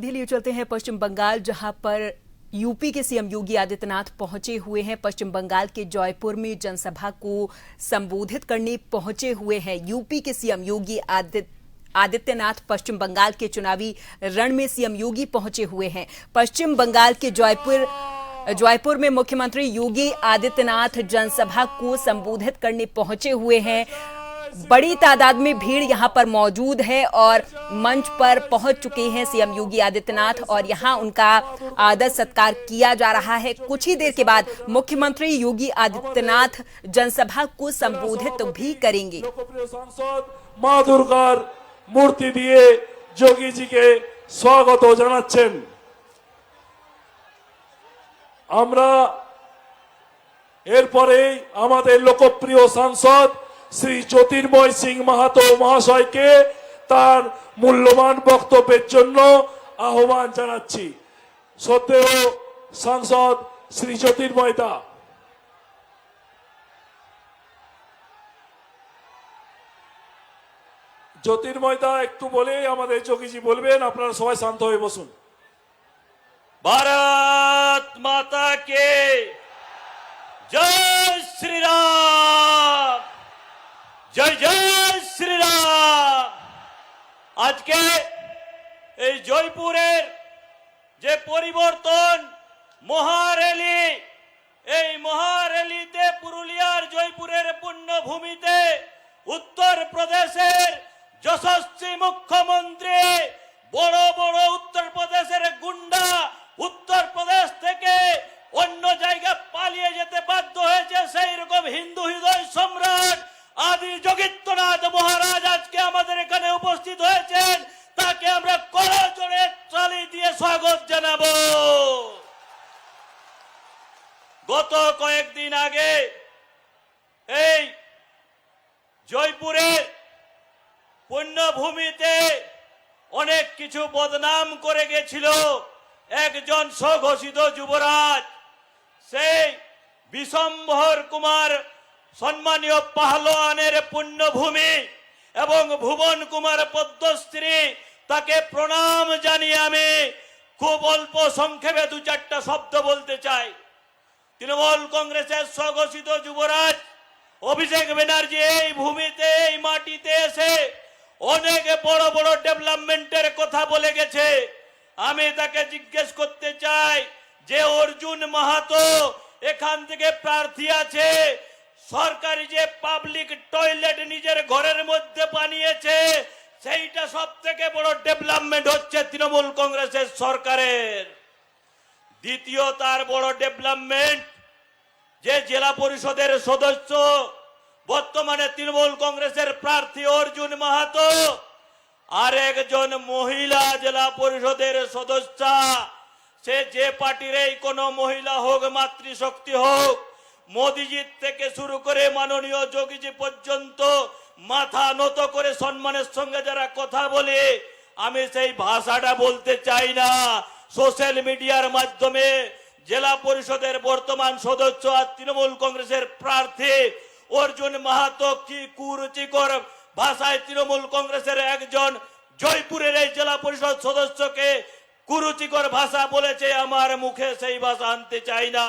दिल्ली चलते हैं पश्चिम बंगाल, जहां पर यूपी के सीएम योगी आदित्यनाथ पहुंचे हुए हैं। पश्चिम बंगाल के जयपुर में जनसभा को संबोधित करने पहुंचे हुए हैं। यूपी के सीएम योगी आदित्यनाथ पश्चिम बंगाल के चुनावी रण में सीएम योगी पहुंचे हुए हैं। पश्चिम बंगाल के जयपुर में मुख्यमंत्री योगी आदित्यनाथ जनसभा को संबोधित करने पहुंचे हुए हैं। बड़ी तादाद में भीड़ यहां पर मौजूद है और मंच पर पहुंच चुके हैं सीएम योगी आदित्यनाथ और यहां उनका आदर सत्कार किया जा रहा है। कुछ ही देर के बाद मुख्यमंत्री योगी आदित्यनाथ जनसभा को संबोधित भी करेंगे। लोकप्रिय सांसद मां दुर्गार मूर्ति दिए যোগী जी के स्वागत জানাচ্ছেন। আমরা এরপরে আমাদের লোকপ্রিয় সাংসদ শ্রী জ্যোতির্ময় সিং মাহাতো মহাশয়কে তার মূল্যবান বক্তব্যের জন্য আহ্বান জানাচ্ছি। শ্রদ্ধেয় সাংসদ শ্রী জ্যোতির্ময় দা। জ্যোতির্ময় দা একটু বলে আমাদের যোগীজি বলবেন, আপনারা সবাই শান্ত হয়ে বসুন। भारत माता के जय श्री राम, जय जय श्री राम। आज के जयपुरेर जे परिवर्तन महारैली, এই মহারैलीতে পুরুলিয়ার জয়পুরের পুণ্যভূমিতে উত্তর প্রদেশের যশস্বী মুখ্যমন্ত্রী বড় বড় উত্তর প্রদেশের গুন্ডা উত্তর প্রদেশ থেকে অন্য জায়গায় পালিয়ে যেতে বাধ্য হয়েছে সেই রকম হিন্দু হৃদয় সম্রাট আদি যোগীন্দ্রনাথ মহারাজ আজকে আমাদের এখানে উপস্থিত হয়েছেন। তাকে আমরা করজোড়ে তালি দিয়ে স্বাগত জানাবো। গত কয়েকদিন আগে এই জয়পুরের পুণ্যভূমিতে অনেক কিছু বদনাম করে গেছিল একজন স্বঘোষিত যুবরাজ, সেই বিশম্ভর কুমার সম্মানীয় পাহলোয়ানের পুণ্যভূমি এবং ভুবন কুমার পদ্মশ্রী, তাকে প্রণাম জানিয়ে আমি খুব অল্প সংক্ষেপে দু চারটা শব্দ বলতে চাই। তৃণমূল কংগ্রেসের স্বঘোষিত যুবরাজ অভিষেক ব্যানার্জি এই ভূমিতে এই মাটিতে এসে অনেক বড় বড় ডেভেলপমেন্টের কথা বলে গেছে। আমি তাকে জিজ্ঞেস করতে চাই যে অর্জুন মাহাতো এখান থেকে প্রার্থী আছে, সরকারি যে পাবলিক টয়লেট নিজের ঘরের মধ্যে বানিয়েছে সেইটা সব থেকে বড় ডেভেলপমেন্ট হচ্ছে তৃণমূল কংগ্রেসের সরকারের। দ্বিতীয় তার বড় ডেভেলপমেন্ট যে জেলা পরিষদের সদস্য বর্তমানে তৃণমূল কংগ্রেসের প্রার্থী অর্জুন মাহাতো আর একজন মহিলা জেলা পরিষদের সদস্য, সে যে পার্টিরই কোনো মহিলা হোক, মাতৃশক্তি হোক, মোদিজি থেকে শুরু করে মাননীয় যোগীজি পর্যন্ত মাথা নত করে সম্মানের সঙ্গে যারা কথা বলে, আমি সেই ভাষাটা বলতে চাই না। সোশ্যাল মিডিয়ার মাধ্যমে জেলা পরিষদের বর্তমান সদস্য আর তৃণমূল কংগ্রেসের প্রার্থী অর্জুন মাহাতো কি কুরুচিকর ভাষায় তৃণমূল কংগ্রেসের একজন জয়পুরের এই জেলা পরিষদ সদস্যকে কুরুচিকর ভাষা বলেছে, আমার মুখে সেই ভাষা আনতে চাই না।